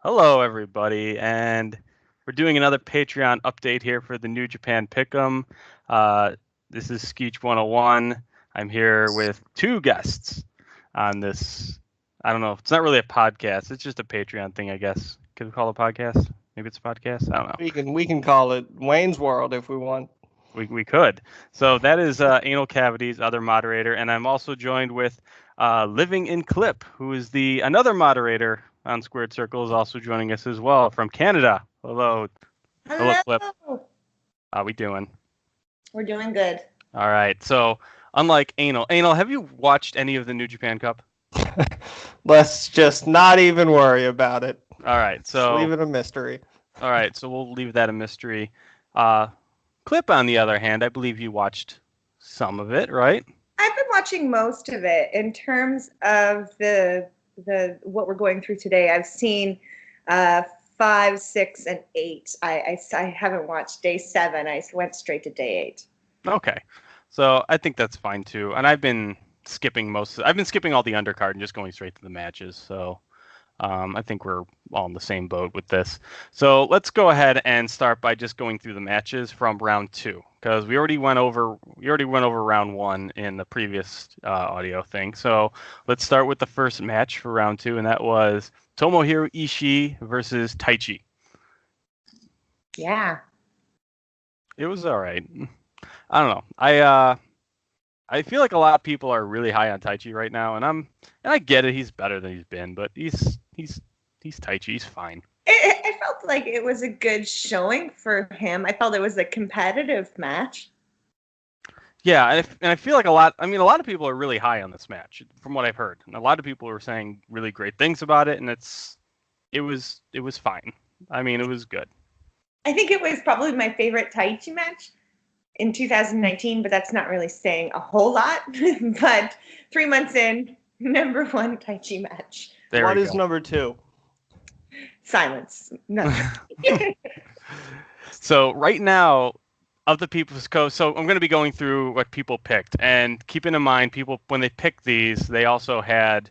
Hello, everybody, and we're doing another Patreon update here for the New Japan Pick'em. Uh, this is Skeech 101. I'm here with two guests on this. I don't know. It's not really a podcast. It's just a Patreon thing, I guess. Could we call it a podcast? Maybe it's a podcast. I don't know. We can call it Wayne's World if we want. We could. So that is Anal Cavities, other moderator, and I'm also joined with Living in Clip, who is the another moderator on Squared Circle, is also joining us as well from Canada. Hello, hello, Clip. Hello. How we doing? We're doing good. All right. So unlike Anal, have you watched any of the New Japan Cup? Let's just not even worry about it. All right. So Just leave it a mystery. all right. So we'll leave that a mystery. Clip, on the other hand, I believe you watched some of it, right? I've been watching most of it. In terms of the what we're going through today, I've seen 5, 6, and 8. I haven't watched day 7. I went straight to day 8. Okay. So I think that's fine too. And I've been skipping I've been skipping all the undercard and just going straight to the matches. So I think we're all in the same boat with this. So let's go ahead and start by just going through the matches from round 2, because we already went over round 1 in the previous audio thing. So let's start with the first match for round 2, and that was Tomohiro Ishii versus Taichi. Yeah. It was all right. I don't know. I feel like a lot of people are really high on Taichi right now, and I get it. He's better than he's been, but he's Taichi. He's fine. I felt like it was a good showing for him. I felt it was a competitive match. Yeah, and I feel like a lot of people are really high on this match, from what I've heard. And a lot of people were saying really great things about it, and it was fine. I mean, it was good. I think it was probably my favorite Taichi match in 2019, but that's not really saying a whole lot. But 3 months in, number 1 Taichi match. What is number 2? Silence. Nothing. So right now, of the People's Coast, so I'm going to be going through what people picked, and keeping in mind, people when they picked these, they also had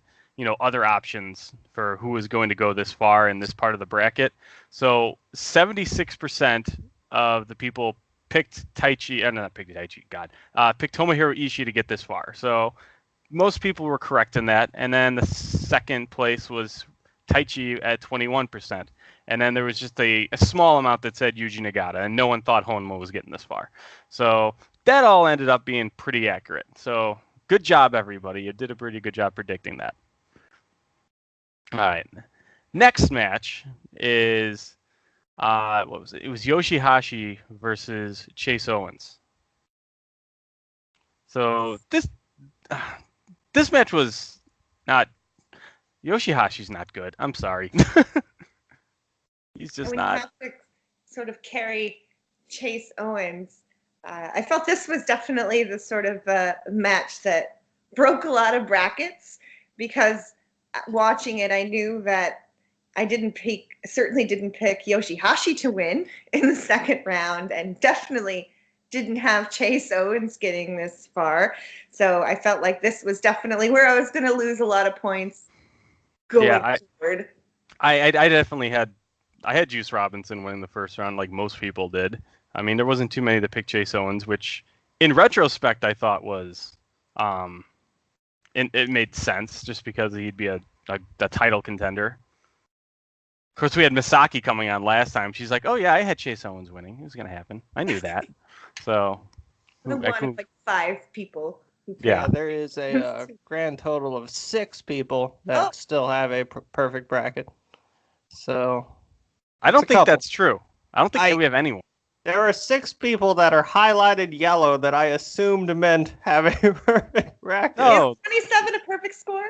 other options for who was going to go this far in this part of the bracket. So 76% of the people picked Taichi, not picked Taichi, picked Tomohiro Ishii to get this far. So most people were correct in that, and then the second place was Taichi at 21%. And then there was just a small amount that said Yuji Nagata, and no one thought Honma was getting this far. So that all ended up being pretty accurate. So good job, everybody. You did a pretty good job predicting that. All right. Next match is, what was it? It was Yoshihashi versus Chase Owens. So this match was not. Yoshihashi's not good. I'm sorry. He's just not. You have to sort of carry Chase Owens. I felt this was definitely the sort of match that broke a lot of brackets, because watching it, I knew that I certainly didn't pick Yoshihashi to win in the second round, and definitely didn't have Chase Owens getting this far. So I felt like this was definitely where I was going to lose a lot of points going forward. I definitely had Juice Robinson winning the first round, like most people did. I mean, there wasn't too many that picked Chase Owens, which in retrospect I thought was it made sense, just because he'd be a title contender. Of course, we had Misaki coming on last time. She's like, "Oh yeah, I had Chase Owens winning. It was gonna happen. I knew that." So one of like 5 people. Yeah, there is a grand total of 6 people that still have a perfect bracket. So I don't think that's true. I don't think we have anyone. There are 6 people that are highlighted yellow that I assumed meant have a perfect bracket. No. Is 27 a perfect score?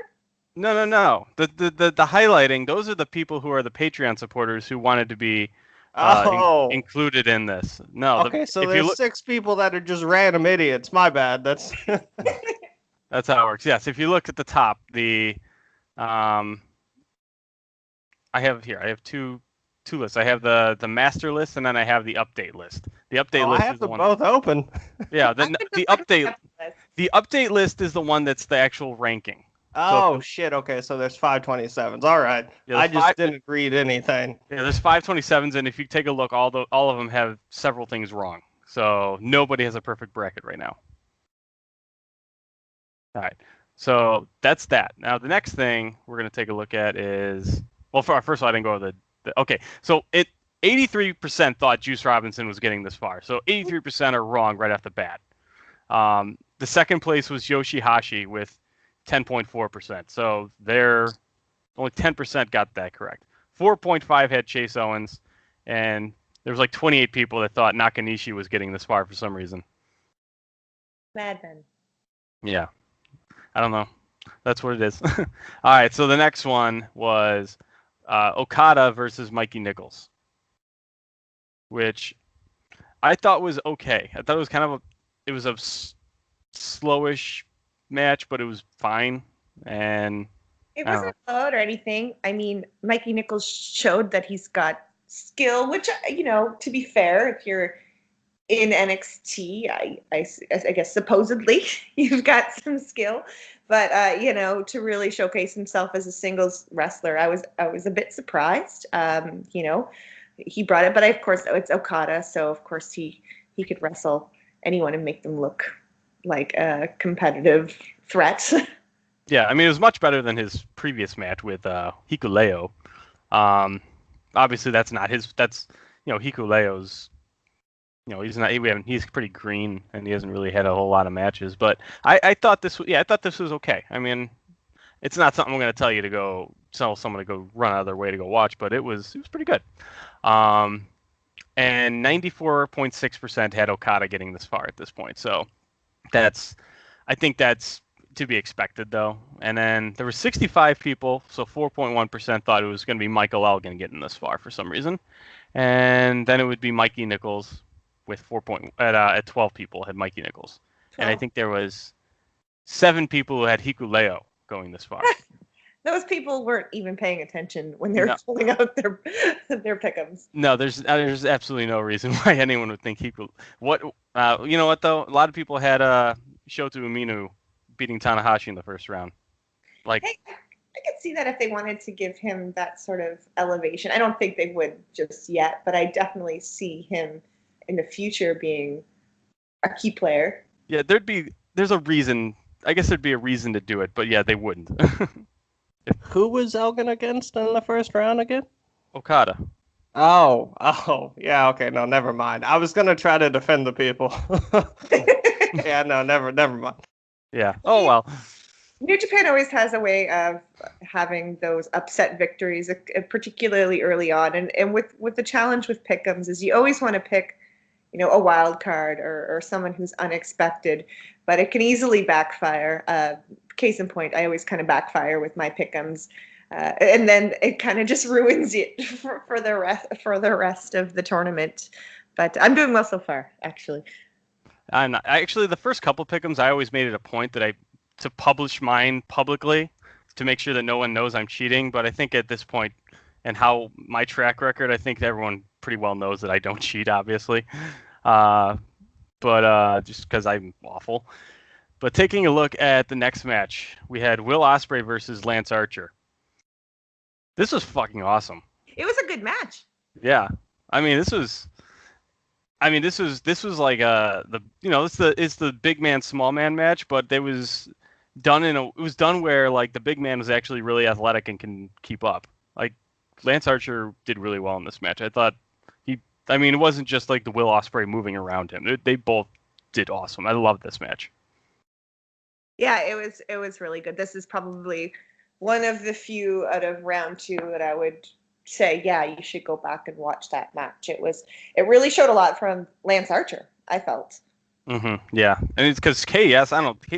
No. The highlighting, those are the people who are the Patreon supporters who wanted to be included in this. No. Okay, so there's 6 people that are just random idiots. My bad. That's that's how it works. Yes, if you look at the top, I have two lists. I have the master list, and then I have the update list. The update list I have is the them one both open. Yeah, the update list is the one that's the actual ranking. Oh, shit. Okay, so there's 527s. All right. Yeah, I there's just five, didn't read anything. yeah, there's 527s, and if you take a look, all of them have several things wrong. So nobody has a perfect bracket right now. All right. So that's that. Now the next thing we're going to take a look at is, well, first of all, I didn't go with okay. So 83% thought Juice Robinson was getting this far. So 83% are wrong right off the bat. The second place was Yoshihashi with 10.4%. So they're only 10% got that correct. 4.5 had Chase Owens, and there was like 28 people that thought Nakanishi was getting this far for some reason. Madman. Yeah. I don't know. That's what it is. All right. So the next one was Okada versus Mikey Nichols, which I thought was okay. I thought it was kind of it was a slowish match, but it was fine. And It wasn't loud or anything. I mean, Mikey Nichols showed that he's got skill, which, to be fair, if you're in NXT, I guess supposedly you've got some skill, but to really showcase himself as a singles wrestler, I was a bit surprised. He brought it, but of course it's Okada, so of course he could wrestle anyone and make them look like a competitive threat. Yeah, I mean it was much better than his previous match with Hikuleo. Obviously that's not his. That's Hikuleo's. He's not. He's pretty green, and he hasn't really had a whole lot of matches. But I thought this. Yeah, I thought this was okay. I mean, it's not something I'm going to tell you to go tell someone to go run out of their way to go watch, but it was pretty good. And 94.6% had Okada getting this far at this point. So I think that's to be expected though. And then there were 65 people, so 4.1% thought it was going to be Michael Elgin getting this far for some reason, and then it would be Mikey Nichols. With 12 people had Mikey Nichols, 12. And I think there was 7 people who had Hikuleo going this far. Those people weren't even paying attention when they were pulling out their pick'ems. No, there's absolutely no reason why anyone would think Hikuleo. What you know what though? A lot of people had Shota Umino beating Tanahashi in the first round. Like, hey, I could see that if they wanted to give him that sort of elevation. I don't think they would just yet, but I definitely see him in the future being a key player. Yeah, there's a reason. I guess there'd be a reason to do it, but yeah, they wouldn't. Who was Elgin against in the first round again? Okada. Oh, yeah, okay, no, never mind. I was gonna try to defend the people. Yeah, no, never mind. Yeah. Oh well. New Japan always has a way of having those upset victories, particularly early on, and with the challenge with pick'ems is you always want to pick a wild card or someone who's unexpected, but it can easily backfire. Case in point, I always kind of backfire with my pick'ems, and then it kind of just ruins it for the rest of the tournament. But I'm doing well so far, actually. I'm not. Actually, the first couple pick'ems, I always made it a point that to publish mine publicly to make sure that no one knows I'm cheating. But I think at this point, and how my track record, I think everyone pretty well knows that I don't cheat, obviously. But just because I'm awful. But taking a look at the next match, we had Will Ospreay versus Lance Archer. This was fucking awesome. It was a good match. Yeah, I mean this was like it's the big man small man match, but it was done where like the big man was actually really athletic and can keep up. Like Lance Archer did really well in this match. I thought it wasn't just like the Will Ospreay moving around him. They both did awesome. I love this match. Yeah, it was really good. This is probably one of the few out of round 2 that I would say, yeah, you should go back and watch that match. It really showed a lot from Lance Archer, I felt. Mm-hmm. Yeah, and it's because KS,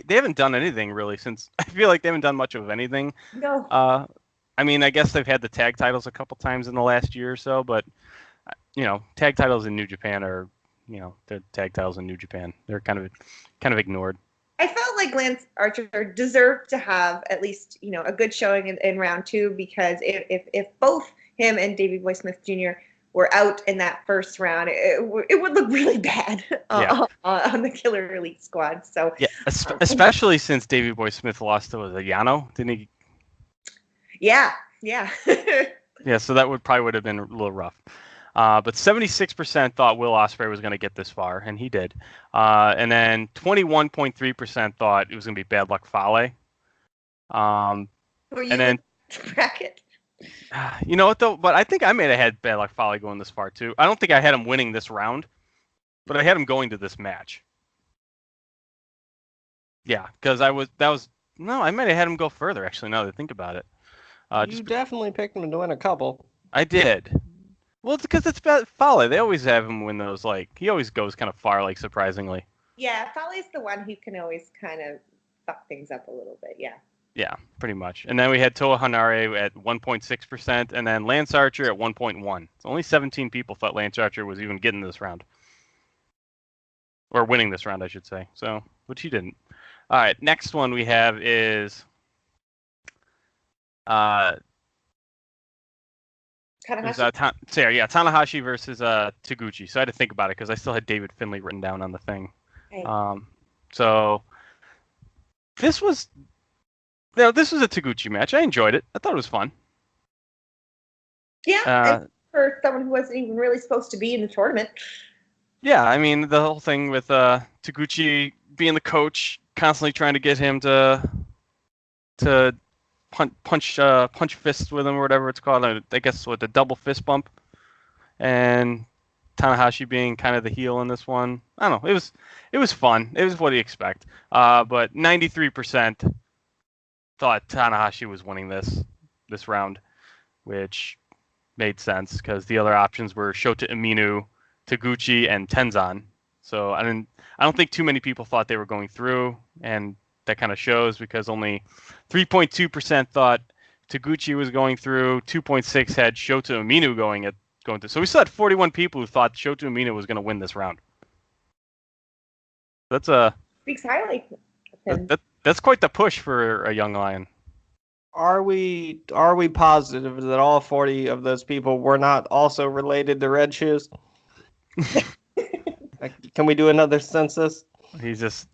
they haven't done anything really since. I feel like they haven't done much of anything. No. I guess they've had the tag titles a couple times in the last year or so, but tag titles in New Japan are, they're tag titles in New Japan. They're kind of ignored. I felt like Lance Archer deserved to have at least, a good showing in round 2, because if both him and Davey Boy Smith Jr. were out in that first round, it would look really bad on the Killer Elite squad. So Yeah, especially since Davey Boy Smith lost to Yano, didn't he? Yeah. Yeah, so that would have been a little rough. But 76% thought Will Ospreay was going to get this far, and he did. And then 21.3% thought it was going to be Bad Luck Fale. Were you and then in bracket? You know what though? But I think I may have had Bad Luck Fale going this far too. I don't think I had him winning this round, but I had him going to this match. Yeah, because I might have had him go further actually. Now that I think about it, you definitely picked him to win a couple. I did. Well, it's because it's Fale. They always have him win those. Like he always goes kind of far, like surprisingly. Yeah, Fale's the one who can always kind of fuck things up a little bit. Yeah. Yeah, pretty much. And then we had Toa Hanare at 1.6%, and then Lance Archer at 1.1. So only 17 people thought Lance Archer was even getting this round. Or winning this round, I should say. So, which he didn't. All right, next one we have is Tanahashi? Tanahashi versus Taguchi. So I had to think about it because I still had David Finlay written down on the thing. Right. So this was a Taguchi match. I enjoyed it. I thought it was fun. Yeah, for someone who wasn't even really supposed to be in the tournament. Yeah, I mean the whole thing with Taguchi being the coach, constantly trying to get him to punch fists with him or whatever it's called. I guess the double fist bump, and Tanahashi being kind of the heel in this one. I don't know. It was fun. It was what you expect. But 93% thought Tanahashi was winning this round, which made sense because the other options were Shota Umino, Taguchi, and Tenzan. So I don't think too many people thought they were going through, and that kind of shows because only 3.2% thought Taguchi was going through. 2.6 had Shota Umino going through. So we still had 41 people who thought Shota Umino was going to win this round. That's speaks highly of him. That's quite the push for a young lion. Are we positive that all 40 of those people were not also related to Red Shoes? Can we do another census? He's just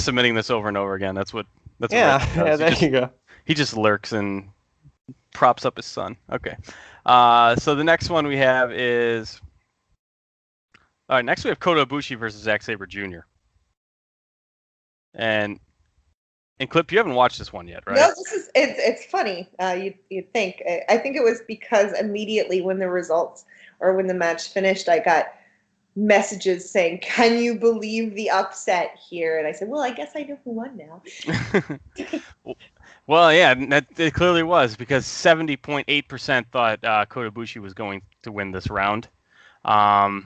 submitting this over and over again. That's what there you go. He just lurks and props up his son. Okay. So the next one we have is next we have Kota Ibushi versus Zack Sabre Jr. And Clip, you haven't watched this one yet, right? No, it's funny. You'd think. I think it was because immediately when the match finished, I got messages saying, "Can you believe the upset here?" And I said, "Well, I guess I know who won now." Well, yeah, it clearly was because 70.8% thought Kota Ibushi was going to win this round, and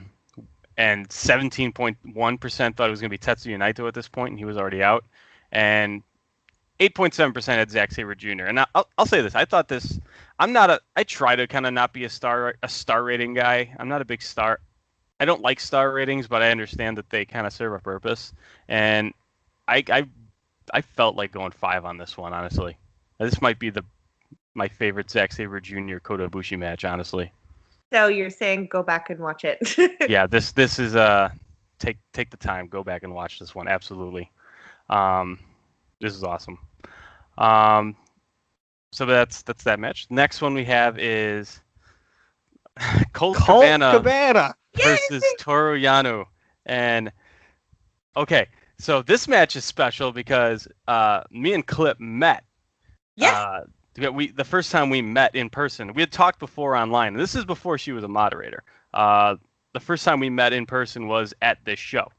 17.1% thought it was going to be Tetsuya Naito at this point, and he was already out, and 8.7% had Zack Sabre Jr. And I'll say this: I thought this. I try to kind of not be a star rating guy. I'm not a big star. I don't like star ratings, but I understand that they kind of serve a purpose. And I felt like going 5 on this one, honestly. This might be my favorite Zack Sabre Jr. Kota Ibushi match, honestly. So you're saying go back and watch it? Yeah, this is take the time, go back and watch this one. Absolutely. This is awesome. So that's that match. Next one we have is Colt Cabana versus Toru Yano. And okay, so this match is special because me and Clip met. Yes. The first time we met in person, we had talked before online. This is before she was a moderator. The first time we met in person was at this show.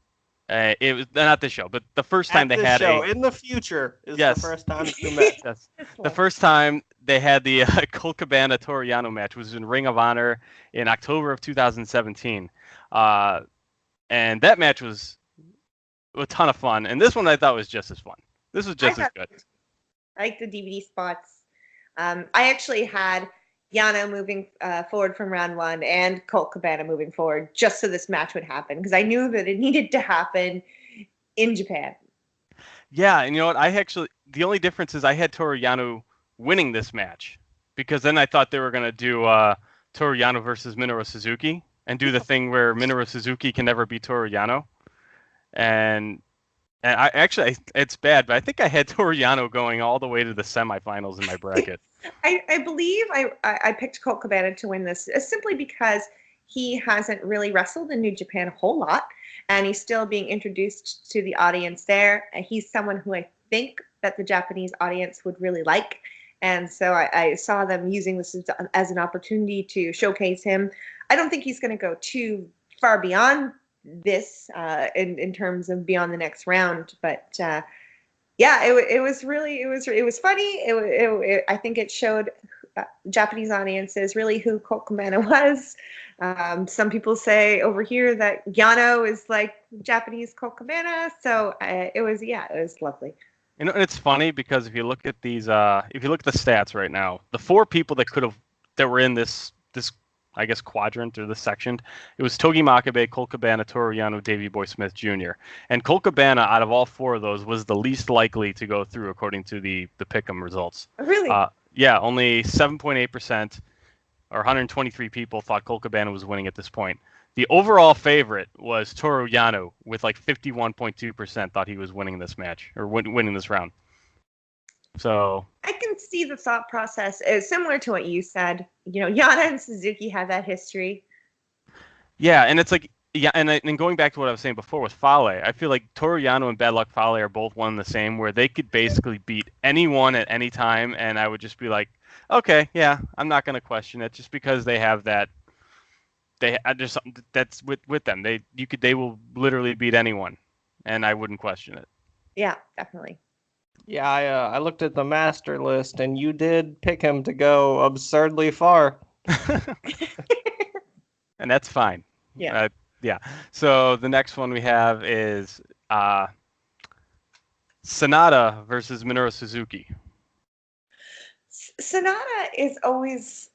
It was not this show, but the first time they had in the future is the first time you met. Yes. The first time they had the Colt Cabana Toru Yano match was in Ring of Honor in October of 2017, and that match was a ton of fun. And this one I thought was just as fun. This was just as good. I like the DVD spots. I actually had Yano moving forward from round 1 and Colt Cabana moving forward just so this match would happen because I knew that it needed to happen in Japan. Yeah, and you know what? The only difference is I had Toru Yano winning this match because then I thought they were going to do Toru Yano versus Minoru Suzuki and do the thing where Minoru Suzuki can never beat Toru Yano. And I actually, it's bad, but I think I had Toru Yano going all the way to the semifinals in my bracket. I believe I picked Colt Cabana to win this simply because he hasn't really wrestled in New Japan a whole lot, and he's still being introduced to the audience there. And he's someone who I think that the Japanese audience would really like. And so I saw them using this as an opportunity to showcase him. I don't think he's going to go too far beyond this in terms of beyond the next round, but yeah, it was funny. I think it showed Japanese audiences really who Colt Cabana was. Some people say over here that Yano is like Japanese Colt Cabana, so it was lovely. You know, and it's funny because if you look at these, if you look at the stats right now, the 4 people that were in this I guess quadrant or this section, it was Togi Makabe, Colt Cabana, Toru Yano, Davey Boy Smith Jr. And Colt Cabana, out of all 4 of those, was the least likely to go through according to the Pick'em results. Really? Yeah, only 7.8% or 123 people thought Colt Cabana was winning at this point. The overall favorite was Toru Yano with like 51.2% thought he was winning this match or winning this round. So I can see the thought process is similar to what you said. You know, Yano and Suzuki have that history. Yeah, and it's like, yeah, and going back to what I was saying before with Fale, I feel like Toru Yano and Bad Luck Fale are both one and the same, where they could basically beat anyone at any time, and I would just be like, okay, yeah, I'm not going to question it, just because they have that. There's something that's with them. They will literally beat anyone, and I wouldn't question it. Yeah, definitely. Yeah, I looked at the master list, and you did pick him to go absurdly far. And that's fine. Yeah. Yeah. So the next one we have is Sanada versus Minoru Suzuki. Sanada is always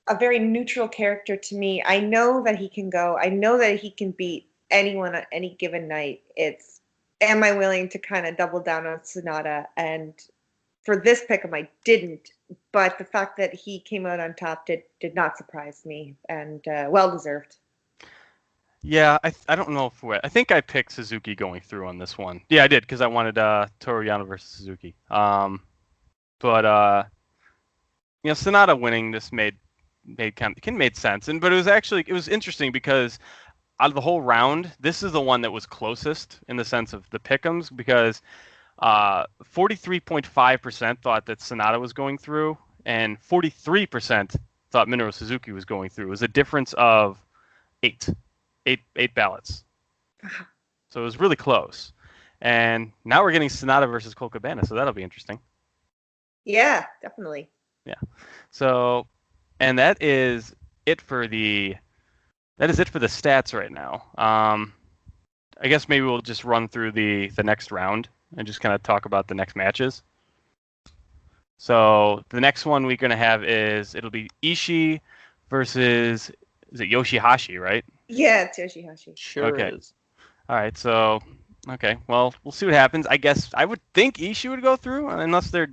a very neutral character to me. I know that he can go. I know that he can beat anyone on any given night. It's, am I willing to kind of double down on Sanada? And for this pick'em, I didn't. But the fact that he came out on top did not surprise me, and well deserved. Yeah, I don't know I think I picked Suzuki going through on this one. Yeah, I did because I wanted Toru Yano versus Suzuki. But you know, Sanada winning this made sense, but it was interesting because out of the whole round, this is the one that was closest in the sense of the pick'ems, because 43.5% thought that Sanada was going through, and 43% thought Minoru Suzuki was going through. It was a difference of eight ballots. So it was really close. And now we're getting Sanada versus Colt Cabana, so that'll be interesting. Yeah, definitely. Yeah. So, and that is it for the stats right now. I guess maybe we'll just run through the next round and just kind of talk about the next matches. So the next one we're going to have it'll be Ishii versus, is it Yoshihashi, right? Yeah, it's Yoshihashi. Sure is. All right, so, okay, well, we'll see what happens. I guess I would think Ishii would go through, unless they're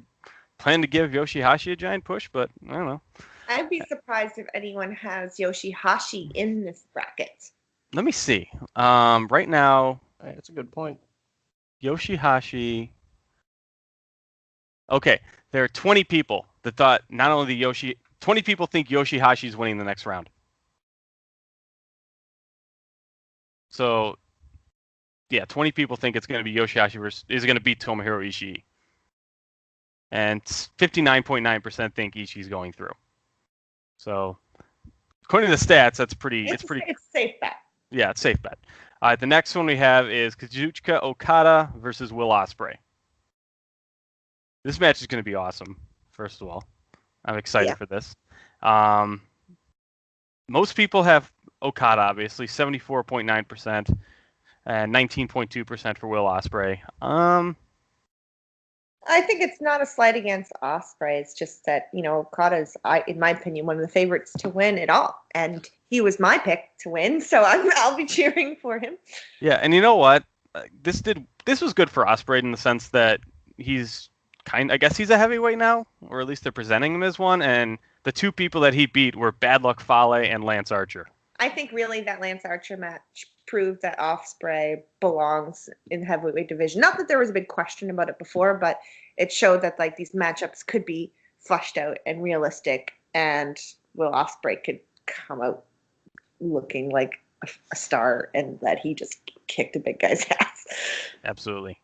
planning to give Yoshihashi a giant push, but I don't know. I'd be surprised if anyone has Yoshihashi in this bracket. Let me see. Right now, That's a good point. Yoshihashi. Okay, there are 20 people that thought not only 20 people think Yoshihashi is winning the next round. So, yeah, 20 people think it's going to be Yoshihashi is going to beat Tomohiro Ishii. And 59.9% think Ishii's going through. So, according to the stats, that's pretty. It's a safe bet. Yeah, it's a safe bet. The next one we have is Kazuchika Okada versus Will Ospreay. This match is going to be awesome. First of all, I'm excited for this. Most people have Okada, obviously, 74.9%, and 19.2% for Will Ospreay. I think it's not a slight against Ospreay. It's just that, Okada's, in my opinion, one of the favorites to win it all. And he was my pick to win, so I'll be cheering for him. Yeah, and you know what? This was good for Ospreay in the sense that he's I guess he's a heavyweight now, or at least they're presenting him as one, and the two people that he beat were Bad Luck Fale and Lance Archer. I think really that Lance Archer match proved that Ospreay belongs in the heavyweight division. Not that there was a big question about it before, but it showed that like these matchups could be fleshed out and realistic, and Will Ospreay could come out looking like a star, and that he just kicked a big guy's ass. Absolutely.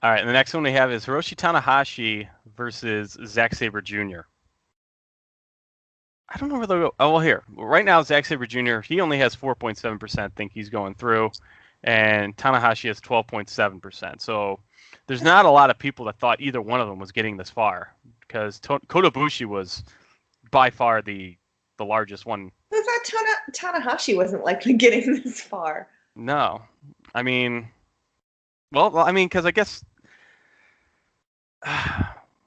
All right, and the next one we have is Hiroshi Tanahashi versus Zack Sabre Jr. I don't know where they'll go. Oh, well, here. Right now, Zack Sabre Jr., he only has 4.7% think he's going through, and Tanahashi has 12.7%. So there's not a lot of people that thought either one of them was getting this far, because Kota Ibushi was by far the largest one. I thought Tanahashi wasn't likely getting this far. No. I mean, because I guess...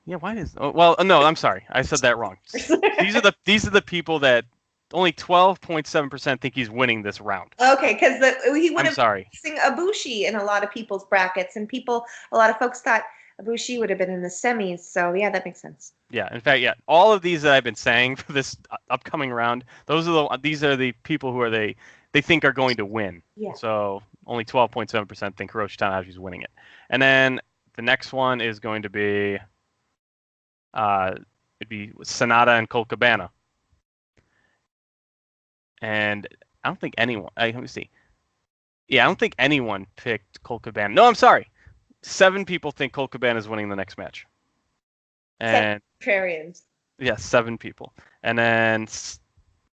Yeah, why is? Oh, well, no, I'm sorry, I said that wrong. These are the people that only 12.7% think he's winning this round. Okay, because he would I'm have sorry. been facing Ibushi in a lot of people's brackets, and a lot of folks thought Ibushi would have been in the semis. So yeah, that makes sense. Yeah, in fact, yeah, all of these that I've been saying for this upcoming round, these are the people who they think are going to win. Yeah. So only 12.7% think Hiroshi Tanahashi's winning it, and then the next one is going to be. It'd be Sonata and Colt Cabana. And I don't think anyone... let me see. Yeah, I don't think anyone picked Colt Cabana. No, I'm sorry. 7 people think Colt Cabana is winning the next match. And Contrarians. Yeah, 7 people. And then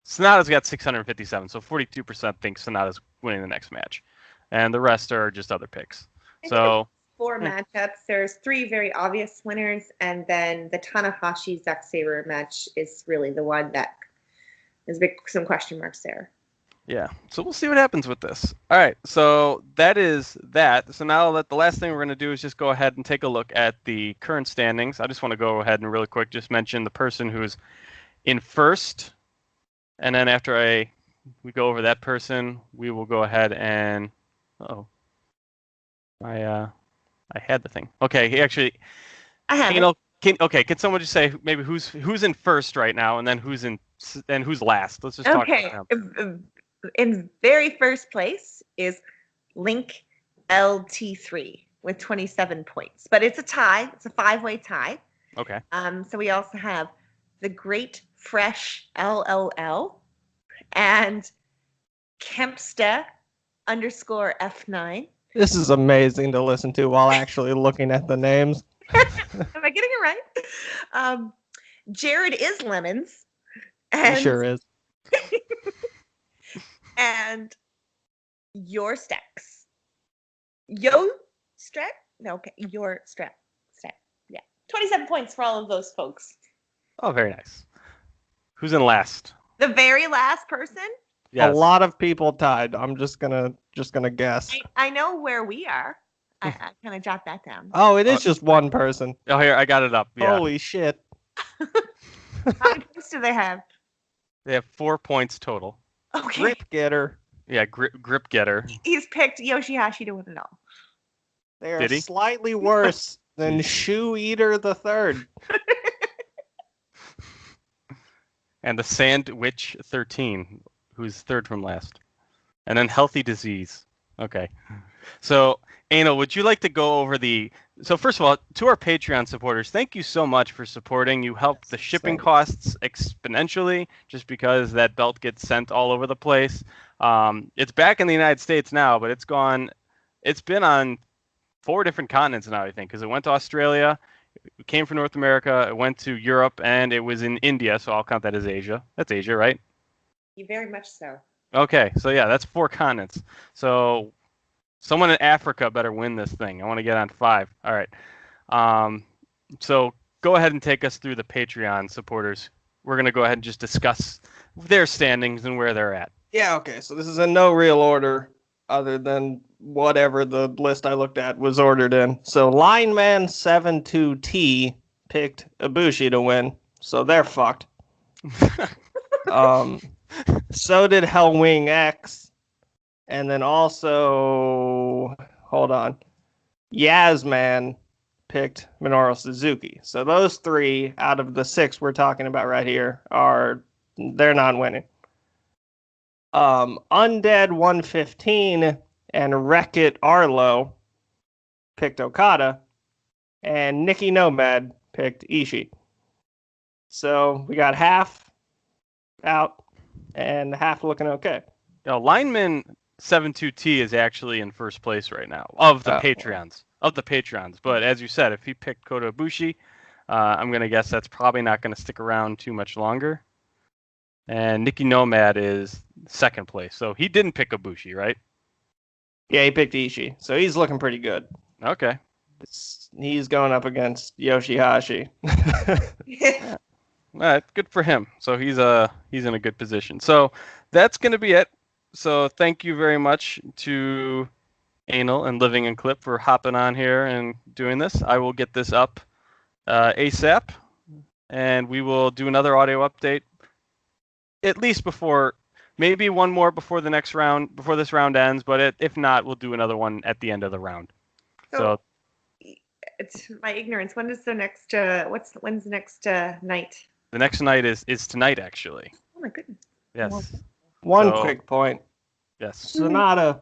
Sonata's got 657, so 42% think Sonata's winning the next match. And the rest are just other picks. So... 4 matchups. There's 3 very obvious winners, and then the Tanahashi Zack Sabre match is really the one that there's some question marks there. Yeah, so we'll see what happens with this. All right, so that is that. So now the last thing we're going to do is just go ahead and take a look at the current standings. I just want to go ahead and really quick just mention the person who's in first, and then after we go over that person, we will go ahead and I had the thing. Okay, I have can someone just say maybe who's in first right now, and then who's last? Let's just talk about them. In very first place is Link LT3 with 27 points, but it's a tie. It's a 5-way tie. Okay. So we also have the Great Fresh LLL and Kempsta _F9. This is amazing to listen to while actually looking at the names. Am I getting it right? Jared is Lemons. And, He sure is. And your Stacks. Yo Strack? No, okay. Your Strack. Yeah. 27 points for all of those folks. Oh, very nice. Who's in last? The very last person? Yes. A lot of people tied. I'm just gonna guess. I know where we are. I kind of jot that down. Oh, it is just one person. Oh, here, I got it up. Yeah. Holy shit. How many points do they have? They have 4 points total. Okay. Grip getter. Yeah, grip getter. He's picked Yoshihashi to win it all. They are Did he? slightly worse than Shoe Eater the Third. And the Sandwich 13, who's third from last. And then Healthy Disease. Okay. So, Anal, would you like to go over So first of all, to our Patreon supporters, thank you so much for supporting. You help the shipping costs exponentially just because that belt gets sent all over the place. It's back in the United States now, but it's been on 4 different continents now, I think, because it went to Australia, it came from North America, it went to Europe, and it was in India, so I'll count that as Asia. That's Asia, right? Very much so. Okay, so yeah, that's 4 continents. So someone in Africa better win this thing. I want to get on 5. All right. So go ahead and take us through the Patreon supporters. We're going to go ahead and just discuss their standings and where they're at. Yeah, okay. So this is in no real order other than whatever the list I looked at was ordered in. So Lineman72T picked Ibushi to win. So they're fucked. So did Hellwing X. And then also, hold on, Yazman picked Minoru Suzuki. So those 3 out of the 6 we're talking about right here they're not winning. Undead 115 and Wreck-It Arlo picked Okada, and Nikki Nomad picked Ishii. So we got half out and half looking okay. Lineman 72T is actually in first place right now of the Patreons. Of the Patreons. But as you said, if he picked Kota Ibushi, I'm going to guess that's probably not going to stick around too much longer. And Nikki Nomad is second place. So he didn't pick Ibushi, right? Yeah, he picked Ishii. So he's looking pretty good. Okay. He's going up against Yoshihashi. Good for him. So he's in a good position. So that's going to be it. So thank you very much to Anal and Living in Clip for hopping on here and doing this. I will get this up ASAP, and we will do another audio update at least maybe one more before the next round, before this round ends. But if not, we'll do another one at the end of the round. So it's my ignorance. When is the next? When's the next night? The next night is tonight, actually. Oh my goodness. Yes. One quick point. Yes. Sonata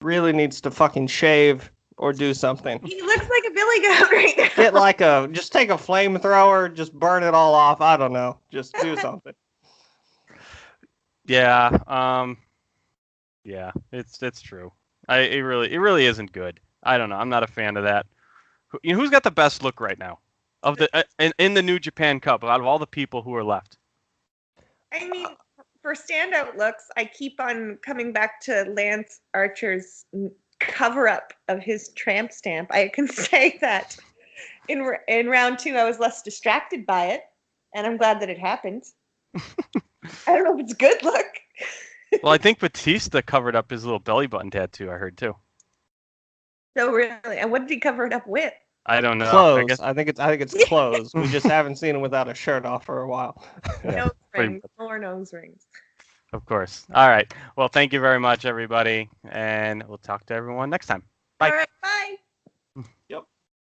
really needs to fucking shave or do something. He looks like a billy goat right now. Just take a flamethrower, just burn it all off. I don't know. Just do something. Yeah. Yeah. It's true. It really isn't good. I don't know. I'm not a fan of that. Who's got the best look right now of the in the New Japan Cup out of all the people who are left? I mean, for standout looks, I keep on coming back to Lance Archer's cover-up of his tramp stamp. I can say that in round 2, I was less distracted by it, and I'm glad that it happened. I don't know if it's a good look. Well, I think Batista covered up his little belly button tattoo. I heard too. So really, and what did he cover it up with? I don't know. Clothes. I think it's clothes. We just haven't seen him without a shirt off for a while. Nose rings, more nose rings. Of course. All right. Well, thank you very much, everybody, and we'll talk to everyone next time. Bye. All right, bye.